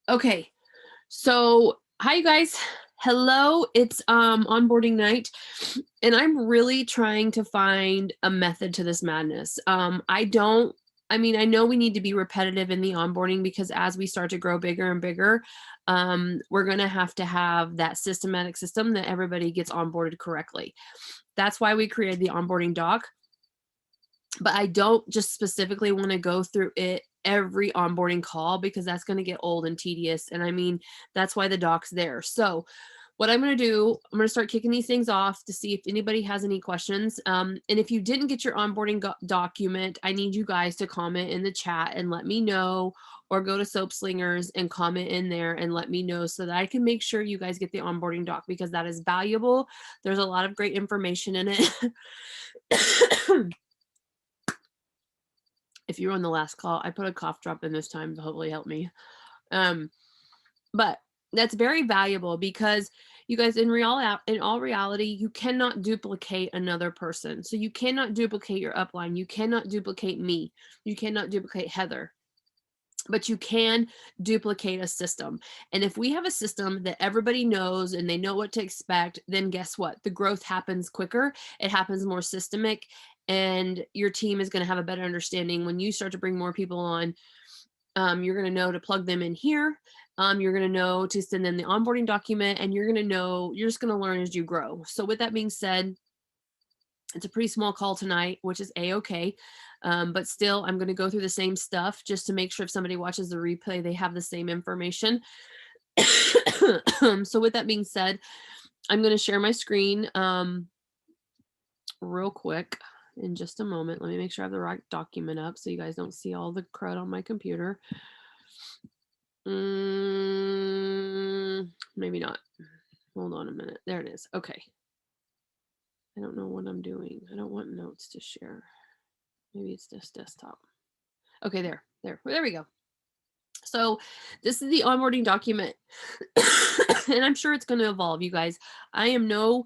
Okay, so hi you guys. Hello, it's onboarding night, and I'm really trying to find a method to this madness. I mean, I know we need to be repetitive in the onboarding because as we start to grow bigger and bigger, we're going to have that systematic system that everybody gets onboarded correctly. That's why we created the onboarding doc. But I don't just specifically want to go through it every onboarding call because that's going to get old and tedious. And I mean, that's why the doc's there. So what I'm going to do, I'm going to start kicking these things off to see if anybody has any questions. And if you didn't get your onboarding document, I need you guys to comment in the chat and let me know, or go to Soap Slingers and comment in there and let me know so that I can make sure you guys get the onboarding doc because that is valuable. There's a lot of great information in it. If you were on the last call, I put a cough drop in this time to hopefully help me. But that's very valuable because you guys, in all reality, you cannot duplicate another person. So you cannot duplicate your upline. You cannot duplicate me. You cannot duplicate Heather. But you can duplicate a system. And if we have a system that everybody knows and they know what to expect, then guess what? The growth happens quicker. It happens more systemic, and your team is going to have a better understanding. When you start to bring more people on, you're going to know to plug them in here. You're going to know to send them the onboarding document, and you're just going to learn as you grow. So with that being said, it's a pretty small call tonight, which is a-okay. But still, I'm going to go through the same stuff just to make sure if somebody watches the replay, they have the same information. So with that being said, I'm going to share my screen real quick in just a moment. Let me make sure I have the right document up so you guys don't see all the crud on my computer. Maybe not. Hold on a minute. There it is. Okay. I don't know what I'm doing. I don't want notes to share. Maybe it's this desktop. Okay, there we go. So this is the onboarding document, and I'm sure it's going to evolve, you guys. I am no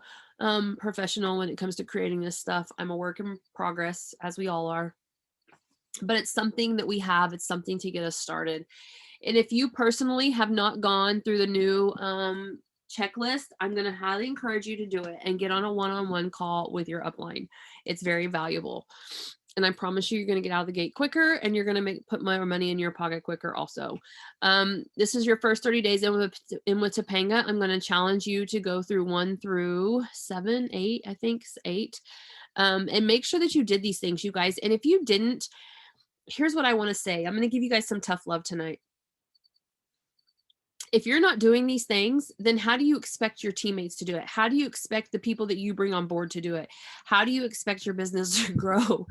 professional when it comes to creating this stuff. I'm a work in progress, as we all are, but it's something that we have. It's something to get us started. And if you personally have not gone through the new checklist, I'm going to highly encourage you to do it and get on a one-on-one call with your upline. It's very valuable. And I promise you're going to get out of the gate quicker, and you're going to put more money in your pocket quicker also. This is your first 30 days in with Topanga. I'm going to challenge you to go through 1 through 7, 8, I think 8. And make sure that you did these things, you guys. And if you didn't, here's what I want to say. I'm going to give you guys some tough love tonight. If you're not doing these things, then how do you expect your teammates to do it? How do you expect the people that you bring on board to do it? How do you expect your business to grow?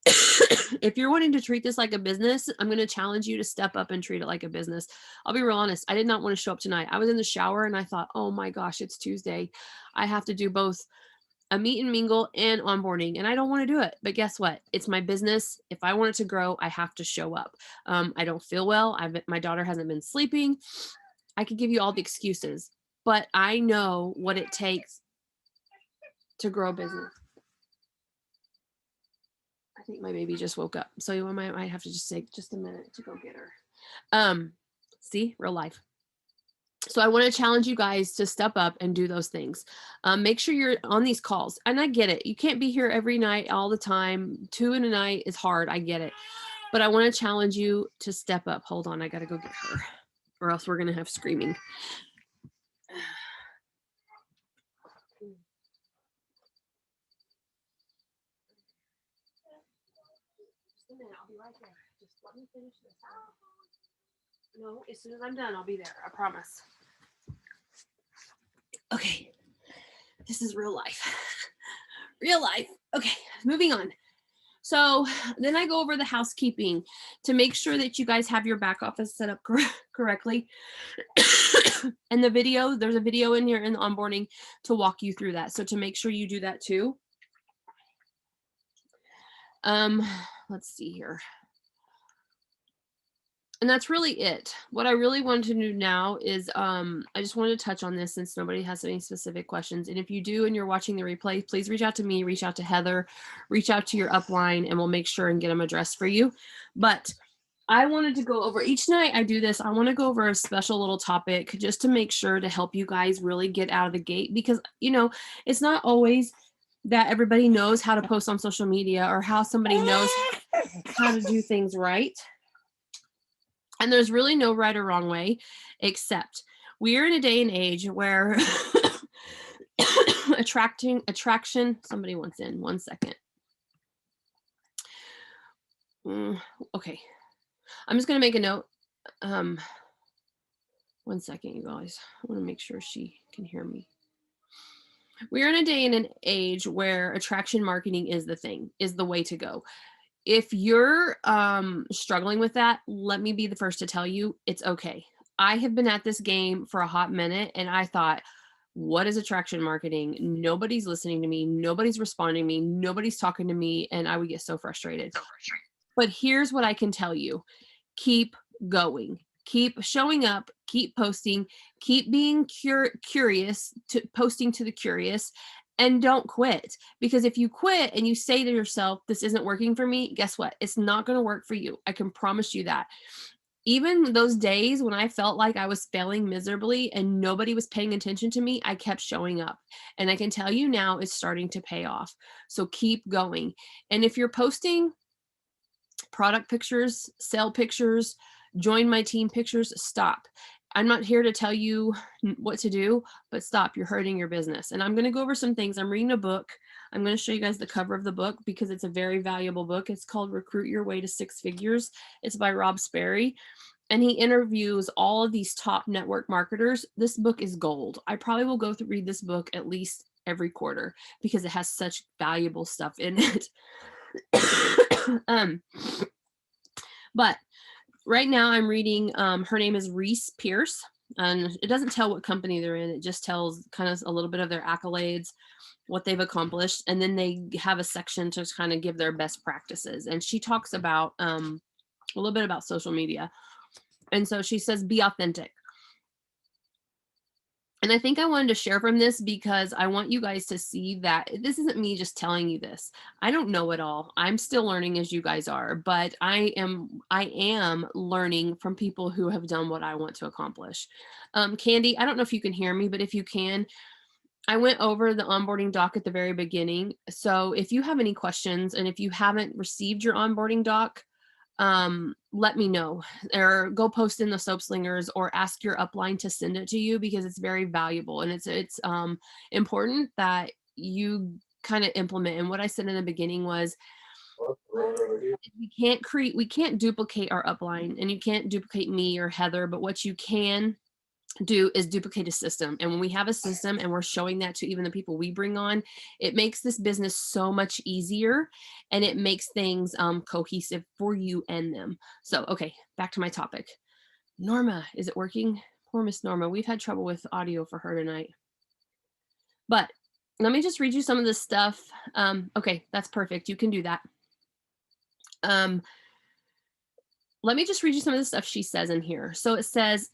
If you're wanting to treat this like a business, I'm going to challenge you to step up and treat it like a business. I'll be real honest. I did not want to show up tonight. I was in the shower and I thought, oh my gosh, it's Tuesday. I have to do both a meet and mingle and onboarding, and I don't want to do it. But guess what? It's my business. If I want it to grow, I have to show up. I don't feel well. My daughter hasn't been sleeping. I could give you all the excuses, but I know what it takes to grow a business. I think my baby just woke up, so you might have to just take just a minute to go get her. See, real life. So I want to challenge you guys to step up and do those things. Make sure you're on these calls. And I get it. You can't be here every night all the time. 2 in a night is hard. I get it. But I want to challenge you to step up. Hold on. I got to go get her, or else we're going to have screaming. Just a minute. I'll be right there. Just let me finish this. No, as soon as I'm done, I'll be there. I promise. Okay. This is real life. Real life. Okay, moving on. So then I go over the housekeeping to make sure that you guys have your back office set up correctly. And there's a video in here in the onboarding to walk you through that. So to make sure you do that too. Let's see here. And that's really it. What I really wanted to do now is I just wanted to touch on this since nobody has any specific questions. And if you do and you're watching the replay, please reach out to me, reach out to Heather, reach out to your upline, and we'll make sure and get them addressed for you. But I wanted to go over each night I do this. I want to go over a special little topic just to make sure to help you guys really get out of the gate, because, it's not always that everybody knows how to post on social media or how somebody knows how to do things right. And there's really no right or wrong way, except we're in a day and age where attraction, somebody wants in, 1 second. Okay. I'm just going to make a note. 1 second, you guys. I want to make sure she can hear me. We're in a day and an age where attraction marketing is the way to go. If you're struggling with that, let me be the first to tell you it's okay. I have been at this game for a hot minute, and I thought, what is attraction marketing? Nobody's listening to me. Nobody's responding to me. Nobody's talking to me. And I would get so frustrated. But here's what I can tell you. Keep going. Keep showing up. Keep posting. Keep being curious, posting to the curious. And don't quit, because if you quit and you say to yourself, this isn't working for me, guess what? It's not going to work for you. I can promise you that. Even those days when I felt like I was failing miserably and nobody was paying attention to me, I kept showing up. And I can tell you now it's starting to pay off. So keep going. And if you're posting product pictures, sale pictures, join my team pictures, stop. I'm not here to tell you what to do, but stop. You're hurting your business. And I'm going to go over some things. I'm reading a book. I'm going to show you guys the cover of the book because it's a very valuable book. It's called Recruit Your Way to Six Figures. It's by Rob Sperry. And he interviews all of these top network marketers. This book is gold. I probably will go through read this book at least every quarter because it has such valuable stuff in it. But right now I'm reading, her name is Reese Pierce, and it doesn't tell what company they're in. It just tells kind of a little bit of their accolades, what they've accomplished. And then they have a section to kind of give their best practices. And she talks about a little bit about social media. And so she says, be authentic. And I think I wanted to share from this because I want you guys to see that this isn't me just telling you this. I don't know it all. I'm still learning as you guys are, but I am learning from people who have done what I want to accomplish. Candy, I don't know if you can hear me, but if you can, I went over the onboarding doc at the very beginning. So if you have any questions and if you haven't received your onboarding doc, let me know, or go post in the Soap Slingers or ask your upline to send it to you, because it's very valuable and it's important that you kind of implement. And what I said in the beginning was we can't duplicate our upline, and you can't duplicate me or Heather, but what you can do is duplicate a system. And when we have a system and we're showing that to even the people we bring on, it makes this business so much easier, and it makes things cohesive for you and them. So, okay, back to my topic. Norma, is it working? Poor Miss Norma. We've had trouble with audio for her tonight. But let me just read you some of this stuff. Okay, that's perfect. You can do that. Let me just read you some of the stuff she says in here. So it says,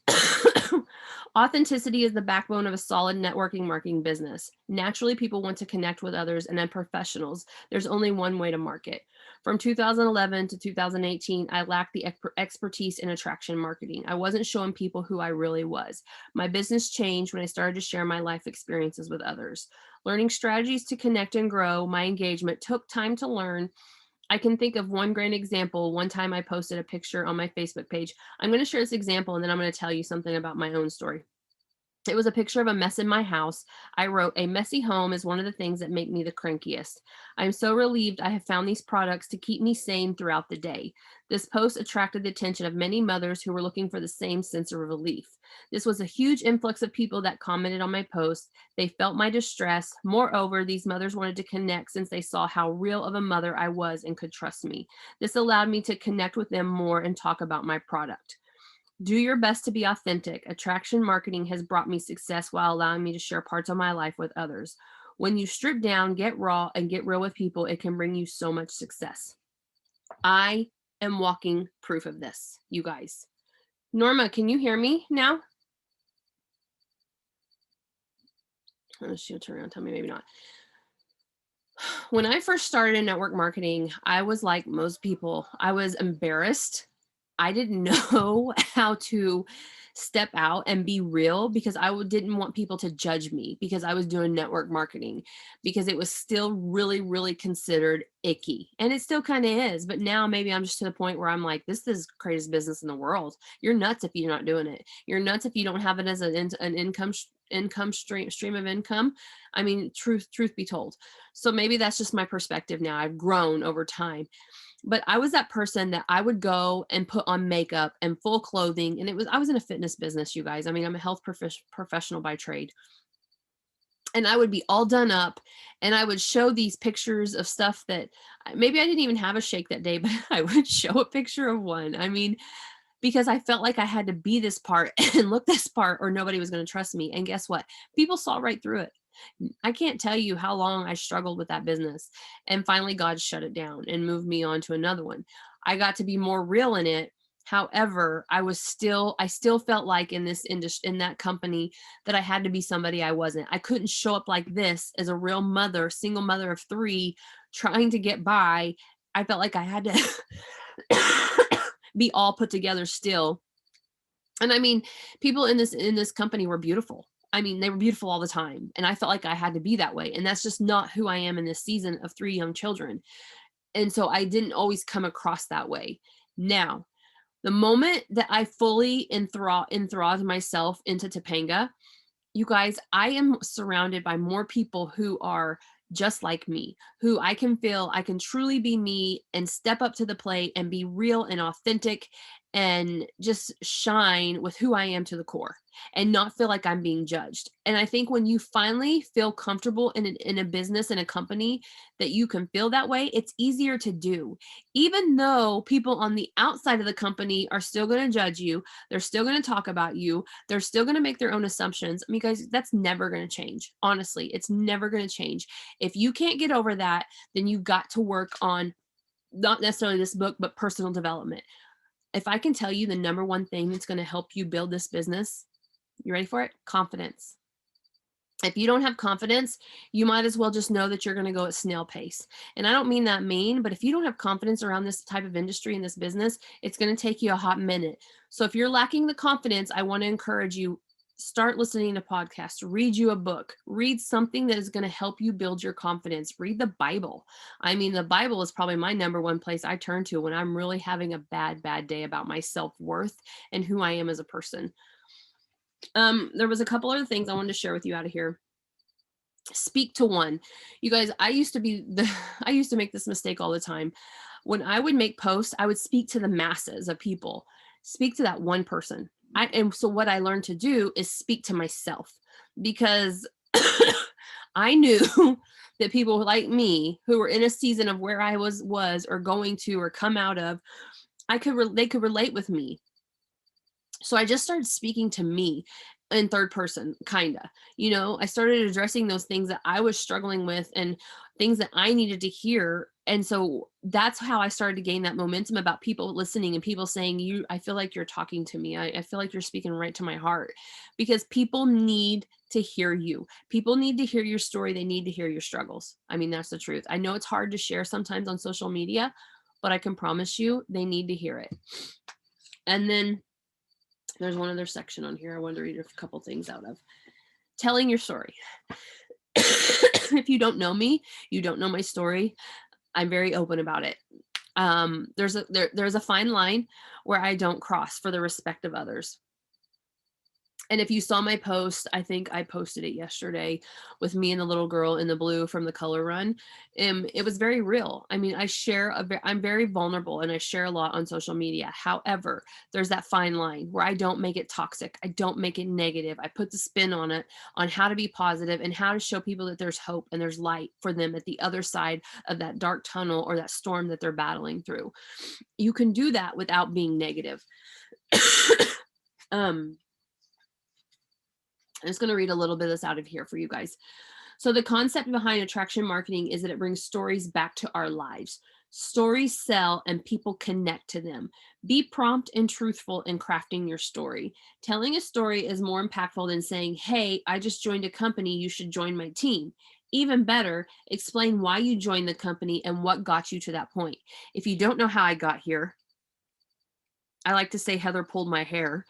authenticity is the backbone of a solid networking marketing business. Naturally, people want to connect with others, and then professionals. There's only one way to market. From 2011 to 2018, I lacked the expertise in attraction marketing. I wasn't showing people who I really was. My business changed when I started to share my life experiences with others. Learning strategies to connect and grow my engagement took time to learn. I can think of one great example. One time I posted a picture on my Facebook page. I'm going to share this example, and then I'm going to tell you something about my own story. It was a picture of a mess in my house. I wrote, a messy home is one of the things that make me the crankiest. I'm so relieved I have found these products to keep me sane throughout the day. This post attracted the attention of many mothers who were looking for the same sense of relief. This was a huge influx of people that commented on my post. They felt my distress. Moreover, these mothers wanted to connect since they saw how real of a mother I was and could trust me. This allowed me to connect with them more and talk about my product. Do your best to be authentic. Attraction marketing has brought me success while allowing me to share parts of my life with others. When you strip down, get raw, and get real with people, it can bring you so much success. I am walking proof of this, you guys. Norma, can you hear me now? She'll turn around and tell me maybe not. When I first started in network marketing, I was like most people. I was embarrassed I didn't know how to step out and be real because didn't want people to judge me because I was doing network marketing, because it was still really, really considered icky. And it still kind of is. But now maybe I'm just to the point where I'm like, this is the craziest business in the world. You're nuts if you're not doing it. You're nuts if you don't have it as an income stream of income. I mean, truth be told. So maybe that's just my perspective now. I've grown over time. But I was that person that I would go and put on makeup and full clothing. And I was in a fitness business, you guys. I mean, I'm a health professional by trade. And I would be all done up and I would show these pictures of stuff that maybe I didn't even have a shake that day, but I would show a picture of one. I mean, because I felt like I had to be this part and look this part or nobody was going to trust me. And guess what? People saw right through it. I can't tell you how long I struggled with that business. And finally, God shut it down and moved me on to another one. I got to be more real in it. However, I still felt like in this industry, in that company, that I had to be somebody I wasn't. I couldn't show up like this as a real mother, single mother of 3, trying to get by. I felt like I had to be all put together still. And I mean, people in this company were beautiful. I mean, they were beautiful all the time. And I felt like I had to be that way. And that's just not who I am in this season of 3 young children. And so I didn't always come across that way. Now, the moment that I fully enthralled myself into Topanga, you guys, I am surrounded by more people who are just like me, who I can truly be me and step up to the plate and be real and authentic and just shine with who I am to the core and not feel like I'm being judged. And I think when you finally feel comfortable in a business, in a company, that you can feel that way, it's easier to do. Even though people on the outside of the company are still going to judge you, they're still going to talk about you, they're still going to make their own assumptions. I mean, guys, that's never going to change. Honestly, it's never going to change. If you can't get over that, then you've got to work on not necessarily this book, but personal development. If I can tell you the number one thing that's going to help you build this business, you ready for it? Confidence. If you don't have confidence, you might as well just know that you're going to go at snail pace. And I don't mean that mean, but if you don't have confidence around this type of industry and this business, it's going to take you a hot minute. So if you're lacking the confidence, I want to encourage you, start listening to podcasts, read you a book, read something that is going to help you build your confidence. Read the Bible. I mean, the Bible is probably my number one place I turn to when I'm really having a bad day about my self-worth and who I am as a person. There was a couple other things I wanted to share with you out of here. Speak to one. You guys, I used to make this mistake all the time. When I would make posts, I would speak to the masses of people, speak to that one person. And so what I learned to do is speak to myself, because I knew that people like me who were in a season of where I was or going to or come out of, they could relate with me. So I just started speaking to me in third person, kinda. I started addressing those things that I was struggling with and things that I needed to hear. And so that's how I started to gain that momentum about people listening and people saying, I feel like you're talking to me. I feel like you're speaking right to my heart, because people need to hear you. People need to hear your story. They need to hear your struggles. I mean, that's the truth. I know it's hard to share sometimes on social media, but I can promise you they need to hear it. And then there's one other section on here I wanted to read a couple things out of. Telling your story. If you don't know me, you don't know my story, I'm very open about it. There's a fine line where I don't cross for the respect of others. And if you saw my post, I think I posted it yesterday with me and the little girl in the blue from the color run. It was very real. I mean, I'm very vulnerable and I share a lot on social media. However, there's that fine line where I don't make it toxic. I don't make it negative. I put the spin on it, on how to be positive and how to show people that there's hope and there's light for them at the other side of that dark tunnel or that storm that they're battling through. You can do that without being negative. I'm just going to read a little bit of this out of here for you guys. So the concept behind attraction marketing is that it brings stories back to our lives. Stories sell and people connect to them. Be prompt and truthful in crafting your story. Telling a story is more impactful than saying, hey, I just joined a company, you should join my team. Even better, explain why you joined the company and what got you to that point. If you don't know how I got here, I like to say Heather pulled my hair.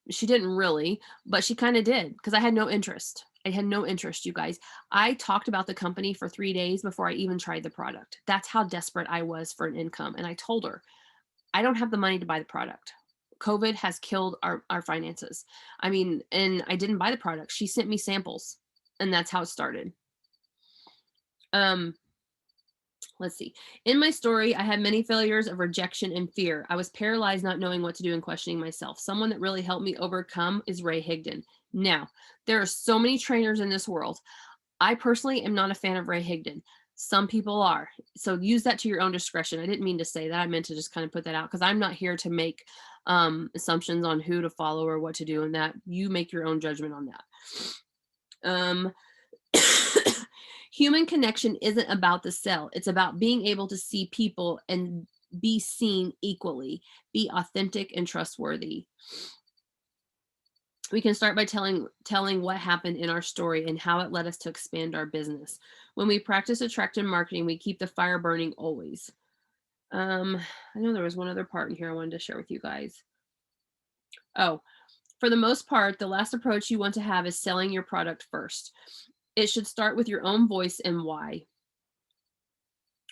She didn't really, but she kind of did because I had no interest. I had no interest, you guys. I talked about the company for 3 days before I even tried the product. That's how desperate I was for an income. And I told her, I don't have the money to buy the product. COVID has killed our finances. I mean, and I didn't buy the product. She sent me samples, and that's how it started. Let's see. In my story, I had many failures of rejection and fear. I was paralyzed, not knowing what to do and questioning myself. Someone that really helped me overcome is Ray Higdon. Now, there are so many trainers in this world. I personally am not a fan of Ray Higdon. Some people are. So use that to your own discretion. I didn't mean to say that. I meant to just kind of put that out because I'm not here to make assumptions on who to follow or what to do, and that you make your own judgment on that. Human connection isn't about the cell. It's about being able to see people and be seen equally, be authentic and trustworthy. We can start by telling what happened in our story and how it led us to expand our business. When we practice attractive marketing, we keep the fire burning always. I know there was one other part in here I wanted to share with you guys. Oh, for the most part, the last approach you want to have is selling your product first. It should start with your own voice and why.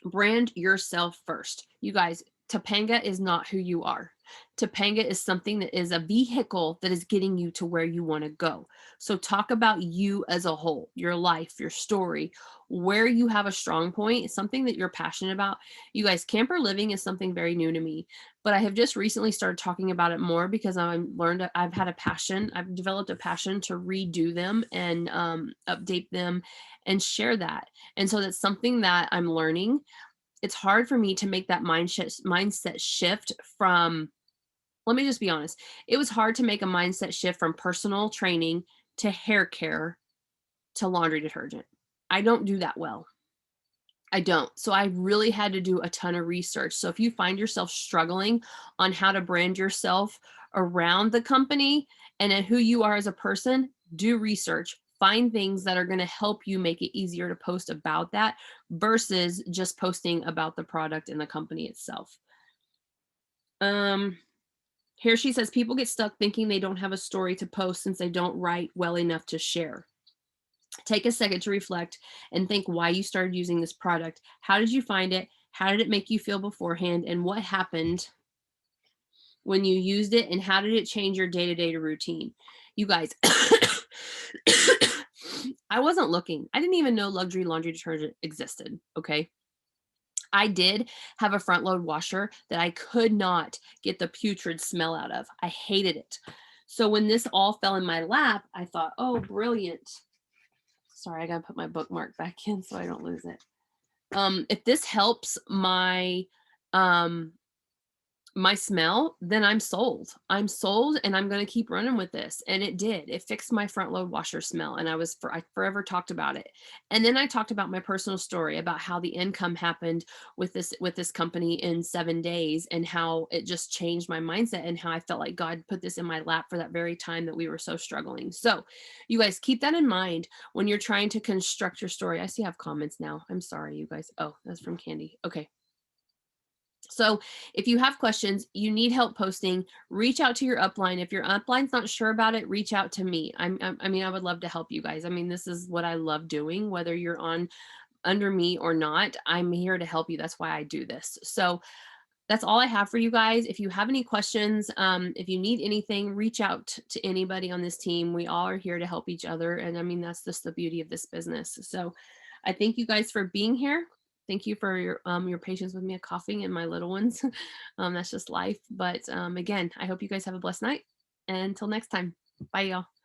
Brand yourself first. You guys, Topanga is not who you are. Topanga is something that is a vehicle that is getting you to where you want to go. So talk about you as a whole, your life, your story, where you have a strong point, something that you're passionate about. You guys, camper living is something very new to me, but I have just recently started talking about it more because I've developed a passion to redo them and update them and share that. And so that's something that I'm learning. It's hard for me to make that mindset shift from, let me just be honest. It was hard to make a mindset shift from personal training to hair care to laundry detergent. I don't do that well. I don't. So I really had to do a ton of research. So if you find yourself struggling on how to brand yourself around the company and who you are as a person, do research. Find things that are going to help you make it easier to post about that versus just posting about the product and the company itself. Here she says, people get stuck thinking they don't have a story to post since they don't write well enough to share. Take a second to reflect and think why you started using this product. How did you find it? How did it make you feel beforehand? And what happened when you used it? And how did it change your day-to-day routine? You guys, I wasn't looking. I didn't even know luxury laundry detergent existed. Okay. I did have a front load washer that I could not get the putrid smell out of. I hated it. So when this all fell in my lap, I thought, oh, brilliant. Sorry, I got to put my bookmark back in so I don't lose it. If this helps my my smell, then I'm sold. I'm sold and I'm going to keep running with this. And it did. It fixed my front load washer smell. And I forever talked about it. And then I talked about my personal story about how the income happened with this company in 7 days and how it just changed my mindset and how I felt like God put this in my lap for that very time that we were so struggling. So you guys keep that in mind when you're trying to construct your story. I see I have comments now. I'm sorry, you guys. Oh, that's from Candy. Okay. So if you have questions, you need help posting, reach out to your upline. If your upline's not sure about it, reach out to me. I mean, I would love to help you guys. I mean, this is what I love doing, whether you're on under me or not. I'm here to help you. That's why I do this. So that's all I have for you guys. If you have any questions, if you need anything, reach out to anybody on this team. We all are here to help each other. And I mean, that's just the beauty of this business. So I thank you guys for being here. Thank you for your patience with me coughing and my little ones. That's just life. But again, I hope you guys have a blessed night. And until next time, bye y'all.